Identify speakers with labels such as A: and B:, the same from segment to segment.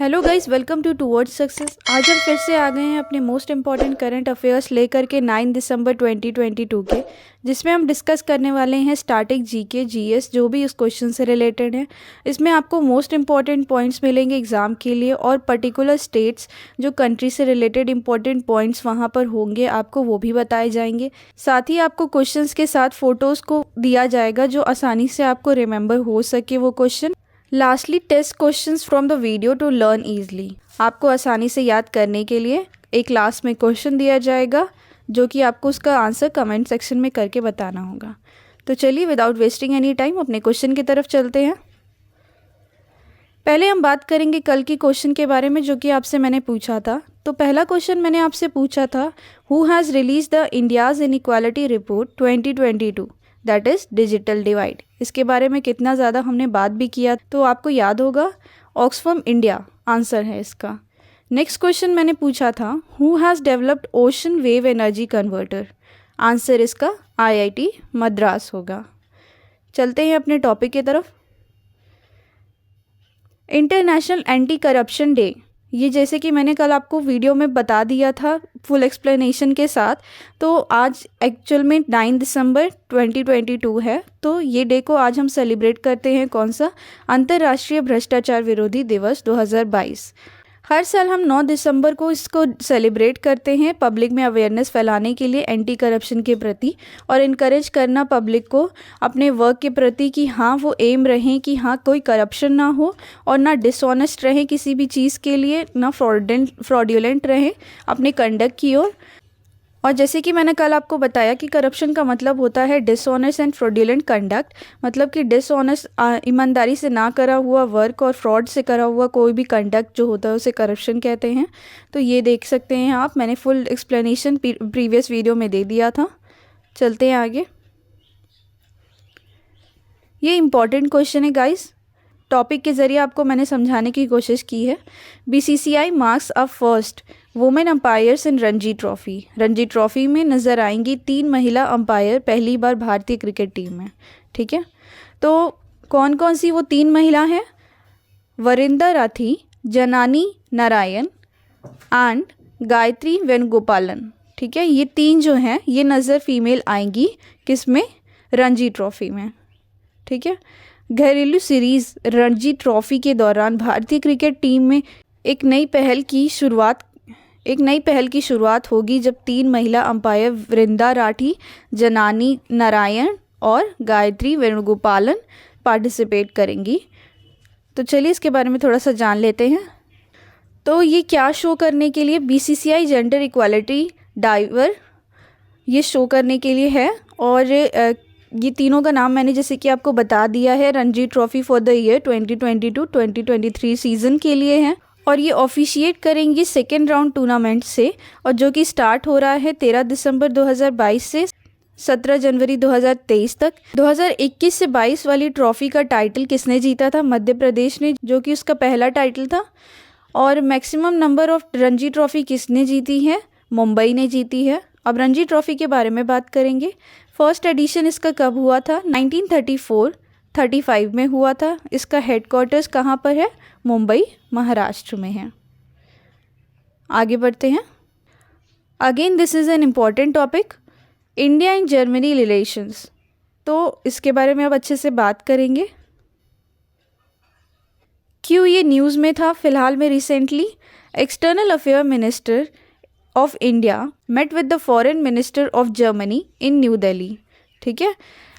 A: Hello guys, welcome to towards success. आज हम फिर से आ गए हैं अपने मोस्ट इंपॉर्टेंट करंट अफेयर्स लेकर के 9 दिसंबर 2022 के, जिसमें हम डिस्कस करने वाले हैं स्टैटिक जीके जीएस जो भी उस क्वेश्चन से रिलेटेड है। इसमें आपको मोस्ट इंपॉर्टेंट पॉइंट्स मिलेंगे एग्जाम के लिए, और पर्टिकुलर स्टेट्स जो कंट्री से रिलेटेड इंपॉर्टेंट पॉइंट्स वहाँ पर होंगे आपको वो भी बताए जाएंगे। साथ ही आपको क्वेश्चंस के साथ फ़ोटोज़ को दिया जाएगा जो आसानी से आपको रिमेंबर हो सके वो question. Lastly, test questions from the video to learn easily. आपको आसानी से याद करने के लिए एक लास्ट में क्वेश्चन दिया जाएगा जो कि आपको उसका आंसर कमेंट सेक्शन में करके बताना होगा। तो चलिए विदाउट वेस्टिंग एनी टाइम अपने क्वेश्चन की तरफ चलते हैं। पहले हम बात करेंगे कल के क्वेश्चन के बारे में जो कि आपसे मैंने पूछा था। तो पहला क्वेश्चन मैंने आपसे पूछा था, who has release the India's inequality report 2022, that is digital divide. इसके बारे में कितना ज़्यादा हमने बात भी किया तो आपको याद होगा, ऑक्सफैम इंडिया आंसर है इसका। नेक्स्ट क्वेश्चन मैंने पूछा था, who has developed ocean wave energy converter, answer इसका आईआईटी मद्रास होगा। चलते हैं अपने टॉपिक की तरफ। इंटरनेशनल एंटी करप्शन डे, ये जैसे कि मैंने कल आपको वीडियो में बता दिया था फुल एक्सप्लेनेशन के साथ, तो आज एक्चुअल में 9 दिसंबर 2022 है। तो ये डे को आज हम सेलिब्रेट करते हैं कौन सा, अंतर्राष्ट्रीय भ्रष्टाचार विरोधी दिवस 2022। हर साल हम 9 दिसंबर को इसको सेलिब्रेट करते हैं पब्लिक में अवेयरनेस फैलाने के लिए एंटी करप्शन के प्रति, और इनकरेज करना पब्लिक को अपने वर्क के प्रति कि हाँ वो एम रहें कि हाँ कोई करप्शन ना हो और ना डिसऑनेस्ट रहे किसी भी चीज़ के लिए, ना फ्रॉड्यूलेंट रहे अपने कंडक्ट की ओर। और जैसे कि मैंने कल आपको बताया कि करप्शन का मतलब होता है डिसऑनेस्ट एंड फ्रॉड्यूलेंट कंडक्ट, मतलब कि डिसऑनेस्ट ईमानदारी से ना करा हुआ वर्क और फ्रॉड से करा हुआ कोई भी कंडक्ट जो होता है उसे करप्शन कहते हैं। तो ये देख सकते हैं आप, मैंने फुल एक्सप्लेनेशन प्रीवियस वीडियो में दे दिया था। चलते हैं आगे। ये इंपॉर्टेंट क्वेश्चन है गाइस, टॉपिक के ज़रिए आपको मैंने समझाने की कोशिश की है। BCCI marks a first women umpires in Ranji trophy. Ranji trophy में नज़र आएंगी 3 महिला अंपायर पहली बार भारतीय क्रिकेट टीम में। ठीक है, तो कौन कौन सी वो 3 महिला हैं? वरिंदा राठी, जनानी नारायण एंड गायत्री वेणुगोपालन। ठीक है, ये 3 जो हैं ये नज़र फीमेल आएंगी किस में, रणजी ट्रॉफी में। ठीक है, घरेलू सीरीज़ रणजी ट्रॉफी के दौरान भारतीय क्रिकेट टीम में एक नई पहल की शुरुआत होगी जब 3 महिला अंपायर वृंदा राठी, जनानी नारायण और गायत्री वेणुगोपालन पार्टिसिपेट करेंगी। तो चलिए इसके बारे में थोड़ा सा जान लेते हैं। तो ये क्या शो करने के लिए, बीसीसीआई जेंडर इक्वालिटी डाइवर ये शो करने के लिए है। और ये तीनों का नाम मैंने जैसे कि आपको बता दिया है, Ranji trophy for the year 2022-2023 season के लिए है, और ये ऑफिशिएट करेंगी सेकेंड राउंड टूर्नामेंट से, और जो कि स्टार्ट हो रहा है 13 दिसंबर 2022 से 17 जनवरी 2023 तक। 2021 से 22 वाली ट्रॉफी का टाइटल किसने जीता था? मध्य प्रदेश ने, जो कि उसका पहला टाइटल था। और maximum number of Ranji trophy किसने जीती है? मुंबई ने जीती है। अब रणजी ट्रॉफी के बारे में बात करेंगे। फर्स्ट एडिशन इसका कब हुआ था? 1934-35 में हुआ था। इसका हेडक्वार्टर्स कहाँ पर है? मुंबई, महाराष्ट्र में है। आगे बढ़ते हैं। Again this is an important topic, India and Germany relations. तो इसके बारे में अब अच्छे से बात करेंगे। क्यों ये न्यूज़ में था फिलहाल में recently? External affair minister of India met with the foreign minister of Germany in New Delhi. ठीक है,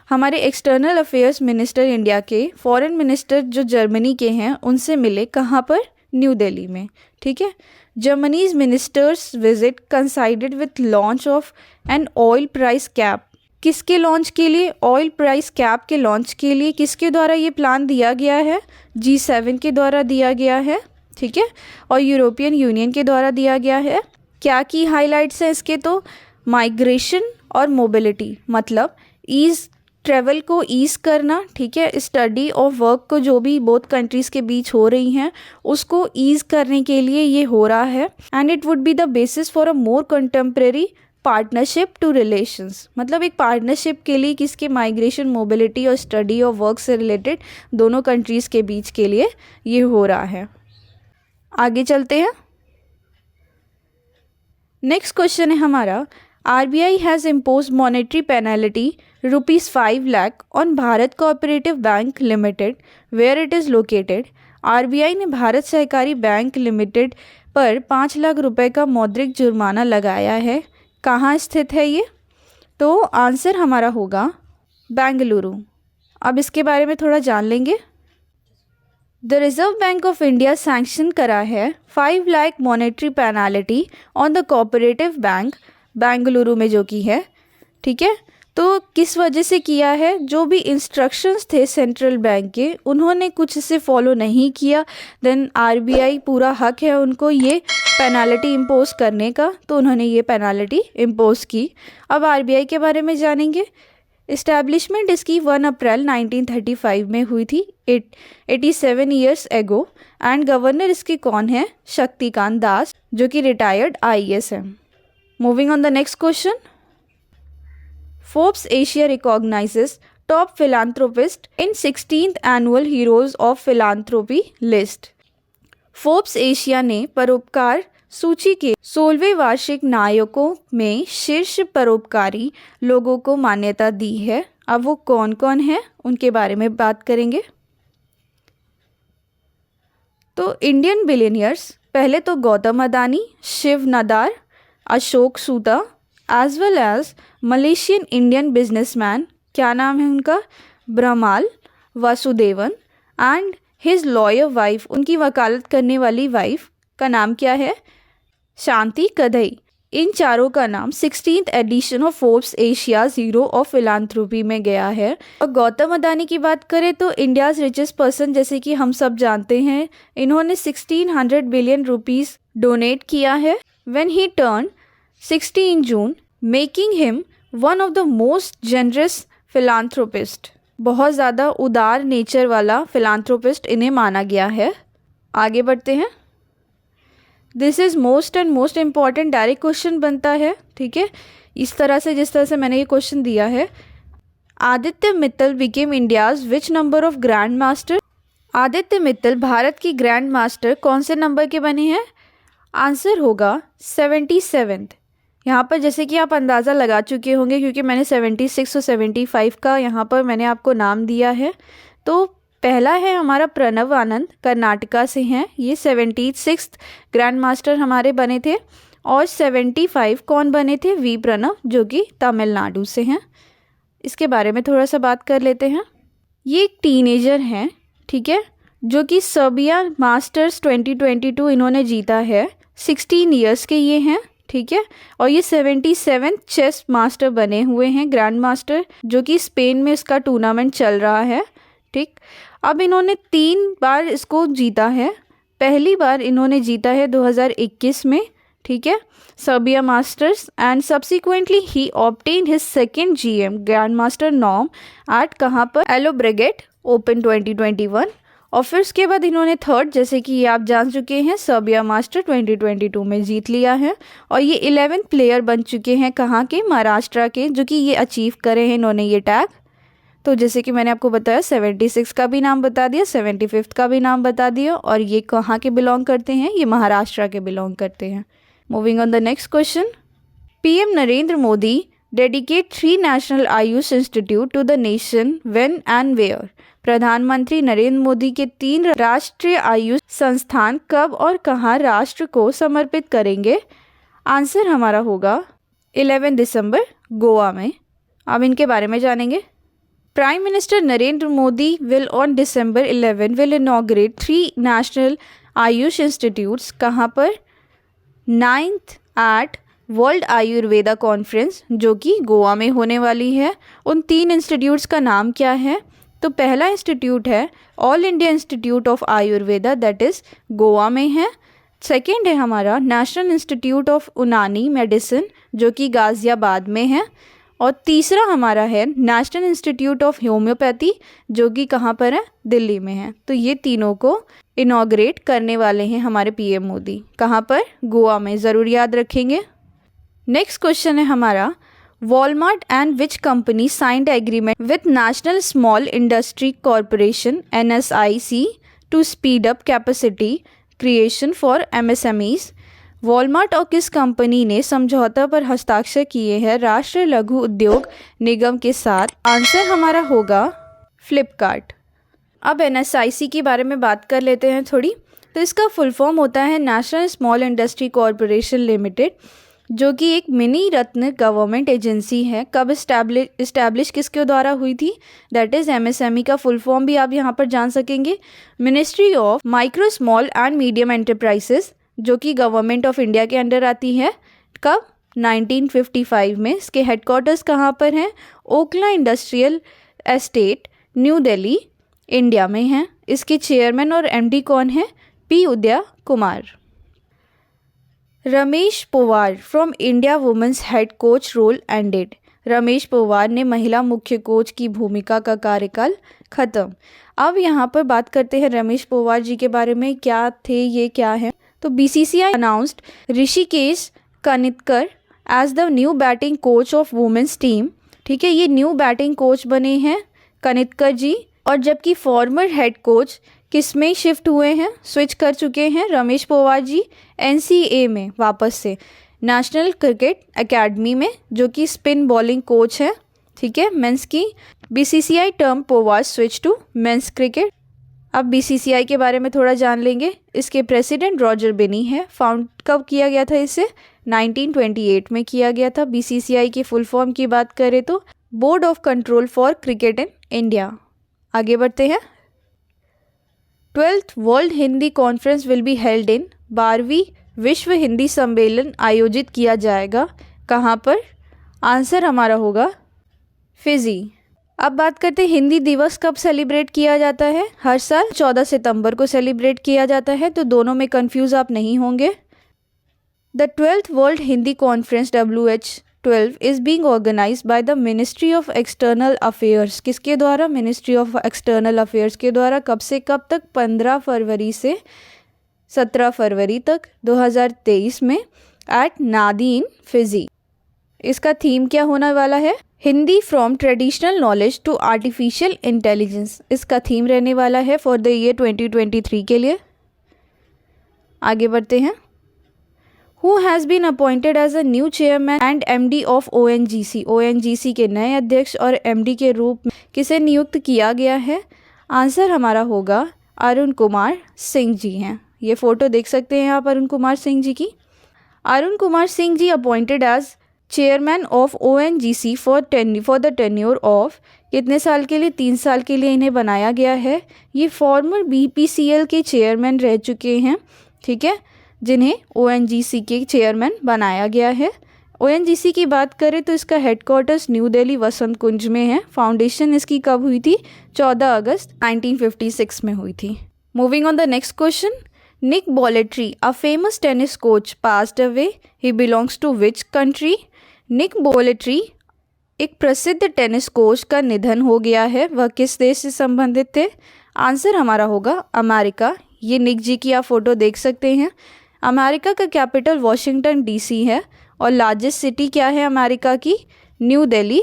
A: हमारे एक्सटर्नल अफेयर्स मिनिस्टर इंडिया के फॉरेन मिनिस्टर जो जर्मनी के हैं उनसे मिले, कहाँ पर? न्यू दिल्ली में। ठीक है, Germany's ministers visit considered with launch of an oil price cap. किसके लॉन्च के लिए? ऑयल प्राइस कैप के लॉन्च के लिए। किसके द्वारा ये प्लान दिया गया है? G7 के द्वारा दिया गया है। ठीक है, और यूरोपियन यूनियन के द्वारा दिया गया है। क्या की हाइलाइट्स हैं इसके? तो माइग्रेशन और मोबिलिटी, मतलब ईज़, ट्रैवल को ईज़ करना। ठीक है, स्टडी और वर्क को जो भी बोथ कंट्रीज़ के बीच हो रही हैं उसको ईज़ करने के लिए ये हो रहा है। And it would be the basis for a more contemporary partnership to relations, मतलब एक पार्टनरशिप के लिए किसके? माइग्रेशन, मोबिलिटी और स्टडी और वर्क से रिलेटेड दोनों कंट्रीज़ के बीच के लिए ये हो रहा है। आगे चलते हैं। नेक्स्ट क्वेश्चन है हमारा, RBI has impose monetary penalty ₹5 lakh on Bharat cooperative bank limited where it is located. RBI ने भारत सहकारी बैंक लिमिटेड पर 5 लाख रुपए का मौद्रिक जुर्माना लगाया है। कहाँ स्थित है ये? तो आंसर हमारा होगा बेंगलुरु। अब इसके बारे में थोड़ा जान लेंगे। The reserve bank of India sanction करा है 5 lakh monetary penalty on the cooperative bank Bengaluru में, जो कि है, ठीक है। तो किस वजह से किया है? जो भी इंस्ट्रक्शंस थे सेंट्रल बैंक के, उन्होंने कुछ इसे फॉलो नहीं किया, देन RBI पूरा हक है उनको ये पेनल्टी इम्पोज करने का, तो उन्होंने ये पेनल्टी इम्पोज की। अब RBI के बारे में जानेंगे। इस्टेब्लिशमेंट इसकी 1 अप्रैल 1935 में हुई थी, 87 ईयर्स एगो। एंड गवर्नर इसके कौन है? शक्तिकांत दास, जो कि रिटायर्ड IAS है। Moving on the next question. Forbes Asia recognizes top philanthropist in 16th annual Heroes of Philanthropy list। Forbes Asia ने परोपकार सूची के 16वें वार्षिक नायकों में शीर्ष परोपकारी लोगों को मान्यता दी है। अब वो कौन कौन है उनके बारे में बात करेंगे। तो इंडियन बिलियनियर्स, पहले तो Gautam Adani, Shiv Nadar, Ashok Soota, as well as Malaysian Indian businessman, क्या नाम है उनका? Brahmal Vasudevan, and his lawyer wife, उनकी वकालत करने वाली वाइफ का नाम क्या है? शांति कदई। इन चारों का नाम 16th edition of Forbes Asia's hero of philanthropy में गया है। और गौतम अदानी की बात करें तो इंडियाज़ रिचेस्ट पर्सन, जैसे कि हम सब जानते हैं, इन्होंने 1600 बिलियन रुपीस डोनेट किया है when he turn 60 in June, making him one of the most generous philanthropist. बहुत ज़्यादा उदार नेचर वाला फिलांथ्रोपिस्ट इन्हें माना गया है। आगे बढ़ते हैं। This is most and most important direct question बनता है, ठीक है, इस तरह से जिस तरह से मैंने ये क्वेश्चन दिया है। Aditya Mittal became India's which number of grand master. Aditya Mittal Bharat की ग्रैंड मास्टर कौन से नंबर के बने हैं? आंसर होगा 77th। यहाँ पर जैसे कि आप अंदाज़ा लगा चुके होंगे, क्योंकि मैंने 76 और 75 का यहाँ पर मैंने आपको नाम दिया है। तो पहला है हमारा प्रणव आनंद, कर्नाटका से हैं, ये 76th ग्रैंड मास्टर हमारे बने थे। और 75 कौन बने थे? वी प्रणव, जो कि तमिलनाडु से हैं। इसके बारे में थोड़ा सा बात कर लेते हैं। ये एक टीनेजर हैं, ठीक है, जो कि सर्बिया मास्टर्स 2022 इन्होंने जीता है। 16 ईयर्स के ये हैं, ठीक है, और ये 77th चेस मास्टर बने हुए हैं, ग्रैंड मास्टर, जो कि स्पेन में इसका टूर्नामेंट चल रहा है, ठीक। अब इन्होंने 3 बार इसको जीता है। पहली बार इन्होंने जीता है 2021 में, ठीक है, सर्बिया मास्टर्स, एंड सब्सिक्वेंटली ही obtained his second GM grand master norm at कहाँ पर? Llobregat open 2021। और फिर उसके बाद इन्होंने थर्ड, जैसे कि ये आप जान चुके हैं, सर्बिया मास्टर 2022 में जीत लिया है। और ये 11th प्लेयर बन चुके हैं, कहाँ के? महाराष्ट्र के, जो कि ये अचीव करे हैं इन्होंने ये टैग। तो जैसे कि मैंने आपको बताया, 76 का भी नाम बता दिया, 75th का भी नाम बता दिया, और ये कहाँ के बिलोंग करते हैं? ये महाराष्ट्र के बिलोंग करते हैं। Moving on the next question. PM Narendra Modi dedicate 3 national AYUSH institute to the nation when and where. प्रधानमंत्री नरेंद्र मोदी के 3 राष्ट्रीय आयुष संस्थान कब और कहाँ राष्ट्र को समर्पित करेंगे? आंसर हमारा होगा 11 दिसंबर, गोवा में। अब इनके बारे में जानेंगे। Prime minister Narendra Modi will on December 11 will inaugurate 3 national Ayush institutes, कहाँ पर? 9th eight world Ayurveda conference, जो कि गोवा में होने वाली है। उन 3 इंस्टीट्यूट्स का नाम क्या है? तो पहला इंस्टीट्यूट है all India institute of Ayurveda, that is Goa में है। सेकेंड है हमारा नेशनल इंस्टीट्यूट ऑफ यूनानी मेडिसिन, जो कि गाज़ियाबाद में है। और तीसरा हमारा है नेशनल इंस्टीट्यूट ऑफ होम्योपैथी, जो कि कहाँ पर है? दिल्ली में है। तो ये तीनों को इनॉग्रेट करने वाले हैं हमारे PM मोदी, कहाँ पर? गोवा में, ज़रूर याद रखेंगे। नेक्स्ट क्वेश्चन है हमारा, Walmart and which company signed agreement with national small industry corporation NSIC to speed up capacity creation for MSMEs। Walmart और किस कंपनी ने समझौता पर हस्ताक्षर किए हैं राष्ट्रीय लघु उद्योग निगम के साथ? आंसर हमारा होगा फ्लिपकार्ट। अब NSIC के बारे में बात कर लेते हैं थोड़ी। तो इसका फुल फॉर्म होता है national small industry corporation limited, जो कि एक मिनी रत्न गवर्नमेंट एजेंसी है। कब इस्टेब्लिश किसके द्वारा हुई थी? दैट इज़ MSME का फुल फॉर्म भी आप यहाँ पर जान सकेंगे, ministry of micro small and medium enterprises, जो कि गवर्नमेंट ऑफ इंडिया के अंडर आती है। कब? 1955 में। इसके हेडक्वार्टर्स कहाँ पर हैं? Okhla industrial estate, New Delhi, India में हैं। इसके चेयरमैन और MD कौन है? P. Uday Kumar. Ramesh Powar from India women's head coach role ended. Ramesh Powar ने महिला मुख्य कोच की भूमिका का कार्यकाल खत्म। अब यहाँ पर बात करते हैं रमेश पोवार जी के बारे में, क्या थे ये, क्या है। तो BCCI announced Hrishikesh Kanitkar as the new batting coach of women's team. ठीक है, ये न्यू बैटिंग कोच बने हैं कनितकर जी। और जबकि फॉर्मर हेड कोच किस में शिफ्ट हुए हैं, स्विच कर चुके हैं रमेश पोवार जी? NCA में वापस से, नेशनल क्रिकेट एकेडमी में, जो कि स्पिन बॉलिंग कोच है। ठीक है, मेंस की। BCCI term Powar switch to men's cricket. अब BCCI के बारे में थोड़ा जान लेंगे। इसके प्रेसिडेंट रॉजर बिनी है। फाउंड कब किया गया था इसे? 1928 में किया गया था। BCCI की फुल फॉर्म की बात करें तो board of control for cricket in India. आगे बढ़ते हैं। 12th world Hindi conference will be held in. 12वीं विश्व हिंदी सम्मेलन आयोजित किया जाएगा कहाँ पर? आंसर हमारा होगा फिजी। अब बात करते हैं हिंदी दिवस कब सेलिब्रेट किया जाता है? हर साल 14 सितंबर को सेलिब्रेट किया जाता है, तो दोनों में कंफ्यूज आप नहीं होंगे। The 12th world Hindi conference WH12 is being organised by the ministry of external affairs. किसके द्वारा? मिनिस्ट्री ऑफ एक्सटर्नल अफेयर्स के द्वारा। कब से कब तक? 15 फरवरी से 17 फरवरी तक 2023 में एट नादीन फिजी। इसका थीम क्या होने वाला है? Hindi from traditional knowledge to artificial intelligence. इसका थीम रहने वाला है फॉर द ईयर 2023 के लिए। आगे बढ़ते हैं। Who has been appointed as a new chairman and MD of ONGC? ONGC के नए अध्यक्ष और MD के रूप में किसे नियुक्त किया गया है? आंसर हमारा होगा अरुण कुमार सिंह जी हैं। ये फोटो देख सकते हैं आप अरुण कुमार सिंह जी की। Arun Kumar Singh ji appointed as chairman of ONGC for the tenure of कितने साल के लिए? 3 साल के लिए इन्हें बनाया गया है। ये फॉर्मर BPCL के चेयरमैन रह चुके हैं। ठीक है, जिन्हें ONGC के चेयरमैन बनाया गया है। ONGC की बात करें तो इसका हेडक्वार्टर्स न्यू दिल्ली वसंत कुंज में है। फाउंडेशन इसकी कब हुई थी? 14 अगस्त 1956 में हुई थी। Moving on the next question. Nick Bollettieri a famous tennis coach passed away. He belongs to which country? Nick Bollettieri एक प्रसिद्ध टेनिस कोच का निधन हो गया है। वह किस देश से संबंधित थे? आंसर हमारा होगा अमेरिका। ये निक जी की आप फोटो देख सकते हैं। अमेरिका का कैपिटल वॉशिंगटन DC है और लार्जेस्ट सिटी क्या है अमेरिका की? न्यू दिल्ली।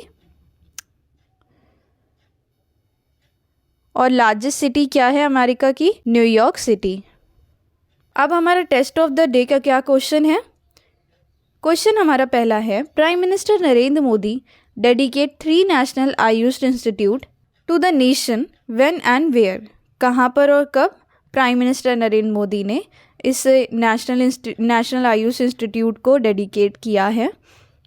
A: और लार्जेस्ट सिटी क्या है अमेरिका की? New York city. अब हमारा टेस्ट ऑफ द डे का क्या क्वेश्चन है? क्वेश्चन हमारा पहला है, prime minister Narendra Modi dedicate 3 national AYUSH institute to the nation when and where. कहाँ पर और कब प्राइम मिनिस्टर नरेंद्र मोदी ने इस नेशनल आयुष इंस्टीट्यूट को डेडिकेट किया है?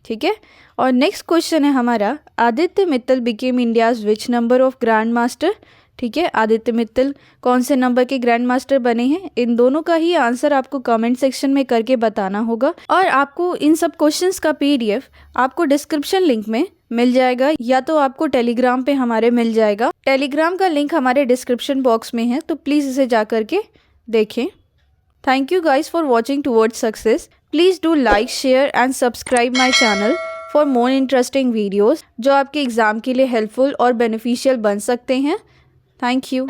A: ठीक है। और नेक्स्ट क्वेश्चन है हमारा, Aditya Mittal became India's which number of grand master. ठीक है, आदित्य मित्तल कौन से नंबर के ग्रैंड मास्टर बने हैं? इन दोनों का ही आंसर आपको कमेंट सेक्शन में करके बताना होगा। और आपको इन सब क्वेश्चंस का PDF आपको डिस्क्रिप्शन लिंक में मिल जाएगा, या तो आपको टेलीग्राम पे हमारे मिल जाएगा। टेलीग्राम का लिंक हमारे डिस्क्रिप्शन बॉक्स में है, तो प्लीज़ इसे जा करके देखें। Thank you guys for watching towards success. Please do like, share and subscribe my channel for more interesting videos जो आपके एग्ज़ाम के लिए हेल्पफुल और बेनिफिशियल बन सकते हैं। Thank you.